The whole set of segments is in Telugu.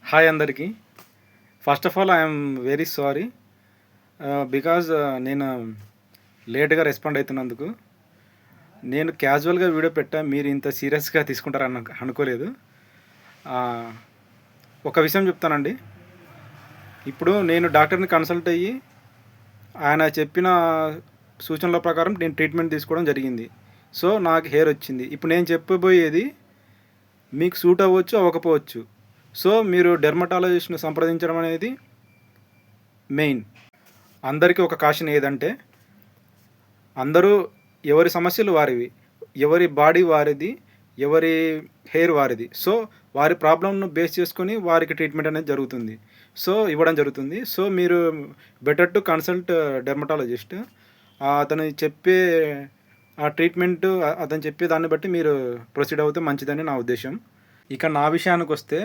హాయ్ అందరికీ. First of all I'm very sorry because నేను లేట్గా రెస్పాండ్ అవుతున్నందుకు. నేను క్యాజువల్గా వీడియో పెట్టా, మీరు ఇంత సీరియస్గా తీసుకుంటారని అనుకోలేదు. ఒక విషయం చెప్తానండి. ఇప్పుడు నేను డాక్టర్ని కన్సల్ట్ అయ్యి ఆయన చెప్పిన సూచనల ప్రకారం నేను ట్రీట్మెంట్ తీసుకోవడం జరిగింది. సో నాకు హెయిర్ వచ్చింది. ఇప్పుడు నేను చెప్పబోయేది మీకు సూట్ అవ్వచ్చు, అవ్వకపోవచ్చు. సో మీరు డెర్మటాలజిస్ట్ని సంప్రదించడం అనేది మెయిన్. అందరికీ ఒక కాషన్ ఏదంటే, అందరూ ఎవరి సమస్యలు వారివి, ఎవరి బాడీ వారిది, ఎవరి హెయిర్ వారిది. సో వారి ప్రాబ్లంను బేస్ చేసుకొని వారికి ట్రీట్మెంట్ అనేది జరుగుతుంది. సో ఇవ్వడం జరుగుతుంది. సో మీరు బెటర్ టు కన్సల్ట్ డెర్మటాలజిస్ట్. అతను చెప్పే ఆ ట్రీట్మెంట్, అతను చెప్పే దాన్ని బట్టి మీరు ప్రొసీడ్ అవుతే మంచిదని నా ఉద్దేశం. ఇక నా విషయానికి వస్తే,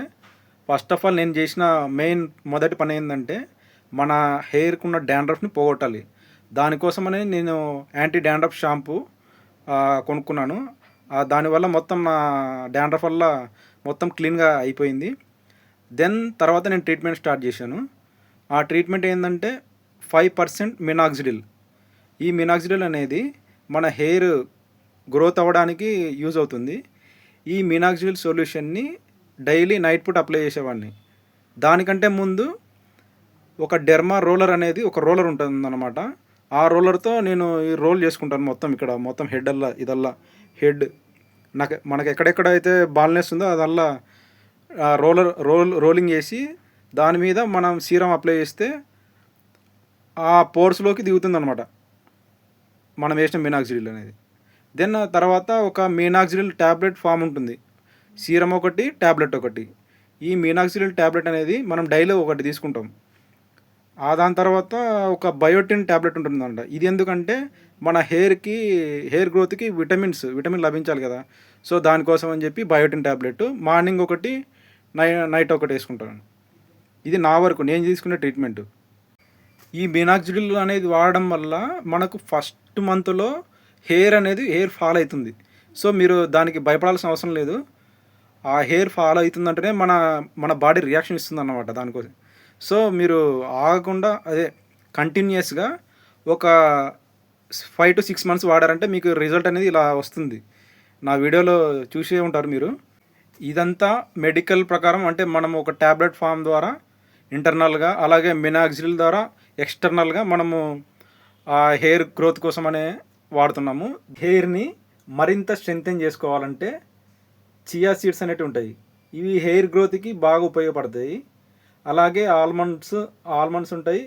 ఫస్ట్ ఆఫ్ ఆల్ నేను చేసిన మొదటి పని ఏంటంటే, మన హెయిర్కి ఉన్న డాండ్రఫ్ని పోగొట్టాలి. దానికోసమని నేను యాంటీ డాండ్రఫ్ షాంపూ కొనుక్కున్నాను. దానివల్ల మొత్తం నా డాండ్రఫ్ వల్ల మొత్తం క్లీన్గా అయిపోయింది. దెన్ తర్వాత నేను ట్రీట్మెంట్ స్టార్ట్ చేశాను. ఆ ట్రీట్మెంట్ ఏంటంటే 5% మినాక్సిడిల్. ఈ మినాక్సిడిల్ అనేది మన హెయిర్ గ్రోత్ అవ్వడానికి యూజ్ అవుతుంది. ఈ మినాక్సిడిల్ సొల్యూషన్ని డైలీ నైట్ పూట అప్లై చేసేవాడిని. దానికంటే ముందు ఒక డెర్మా రోలర్ అనేది ఒక రోలర్ ఉంటుందన్నమాట. ఆ రోలర్తో నేను ఈ రోల్ చేసుకుంటాను మొత్తం హెడ్ అల్లా, ఇదల్లా హెడ్ మనకు ఎక్కడెక్కడైతే బాల్నెస్ ఉందో అదల్లా రోలింగ్ చేసి దాని మీద మనం సీరం అప్లై చేస్తే ఆ పోర్స్లోకి దిగుతుందన్నమాట మనం వేసిన మినాక్సిడిల్ అనేది. దెన్ తర్వాత ఒక మినాక్సిడిల్ ట్యాబ్లెట్ ఫామ్ ఉంటుంది. సీరం ఒకటి, ట్యాబ్లెట్ ఒకటి. ఈ మినాక్సిడిల్ ట్యాబ్లెట్ అనేది మనం డైలీ ఒకటి తీసుకుంటాం. దాని తర్వాత ఒక బయోటిన్ ట్యాబ్లెట్ ఉంటుందంట. ఇది ఎందుకంటే మన హెయిర్ గ్రోత్కి విటమిన్ లభించాలి కదా. సో దానికోసం అని చెప్పి బయోటిన్ ట్యాబ్లెట్ మార్నింగ్ ఒకటి, నైట్ ఒకటి వేసుకుంటాను. ఇది నా వరకు నేను తీసుకునే ట్రీట్మెంట్. ఈ మినాక్సిడిల్ అనేది వాడడం వల్ల మనకు ఫస్ట్ మంత్లో హెయిర్ ఫాల్ అవుతుంది. సో మీరు దానికి భయపడాల్సిన అవసరం లేదు. ఆ హెయిర్ ఫాల్ అవుతుందంటేనే మన బాడీ రియాక్షన్ ఇస్తుంది అన్నమాట దానికోసం. సో మీరు ఆగకుండా కంటిన్యూస్గా ఒక 5 to 6 months వాడారంటే మీకు రిజల్ట్ అనేది ఇలా వస్తుంది. నా వీడియోలో చూసే ఉంటారు మీరు. ఇదంతా మెడికల్ ప్రకారం, అంటే మనం ఒక ట్యాబ్లెట్ ఫామ్ ద్వారా ఇంటర్నల్గా, అలాగే మినాక్సిడిల్ ద్వారా ఎక్స్టర్నల్గా మనము ఆ హెయిర్ గ్రోత్ కోసమనే వాడుతున్నాము. హెయిర్ని మరింత స్ట్రెంగ్తెన్ చేసుకోవాలంటే చియా సీడ్స్ అనేవి ఉంటాయి. ఇవి హెయిర్ గ్రోత్కి బాగా ఉపయోగపడతాయి. అలాగే ఆల్మండ్స్ ఉంటాయి,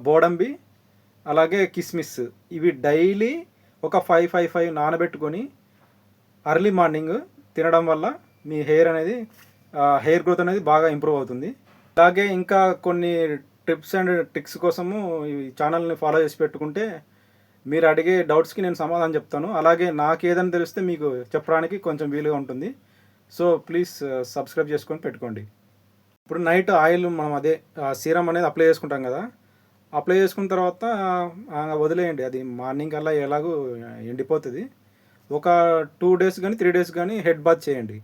బోడంబి, అలాగే కిస్మిస్. ఇవి డైలీ ఒక 5 నానబెట్టుకొని అర్లీ మార్నింగ్ తినడం వల్ల మీ హెయిర్ గ్రోత్ అనేది బాగా ఇంప్రూవ్ అవుతుంది. అలాగే ఇంకా కొన్ని టిప్స్ అండ్ ట్రిక్స్ కోసము ఈ ఛానల్ని ఫాలో చేసి పెట్టుకుంటే మీరు అడిగే డౌట్స్కి నేను సమాధానం చెప్తాను. అలాగే నాకు ఏదైనా తెలిస్తే మీకు చెప్పడానికి కొంచెం వీలుగా ఉంటుంది. సో ప్లీజ్ సబ్స్క్రైబ్ చేసుకొని పెట్టుకోండి. ఇప్పుడు నైట్ ఆయిల్ మనం సీరం అనేది అప్లై చేసుకుంటాం కదా. అప్లై చేసుకున్న తర్వాత వదిలేయండి. అది మార్నింగ్ కల్లా ఎలాగో ఎండిపోతుంది. ఒక 2 days కానీ 3 days కానీ హెడ్ బాత్ చేయండి.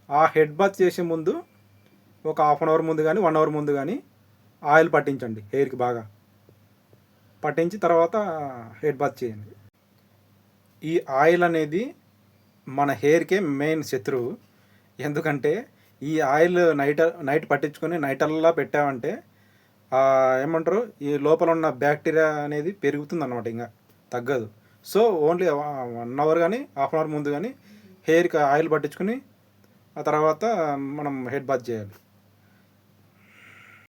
ఆ హెడ్ బాత్ చేసే ముందు ఒక 1/2 hour ముందు కానీ 1 hour ముందు కానీ ఆయిల్ పట్టించండి. హెయిర్కి బాగా పట్టించి తర్వాత హెడ్ బాత్ చేయండి. ఈ ఆయిల్ అనేది మన హెయిర్కే మెయిన్ శత్రువు. ఎందుకంటే ఈ ఆయిల్ నైట్ పట్టించుకొని నైటల్లా పెట్టామంటే ఏమంటారు, ఈ లోపల ఉన్న బ్యాక్టీరియా అనేది పెరుగుతుంది అన్నమాట, ఇంకా తగ్గదు. సో ఓన్లీ 1 hour కానీ 1/2 hour ముందు కానీ హెయిర్కి ఆయిల్ పట్టించుకొని ఆ తర్వాత మనం హెడ్ బాత్ చేయాలి.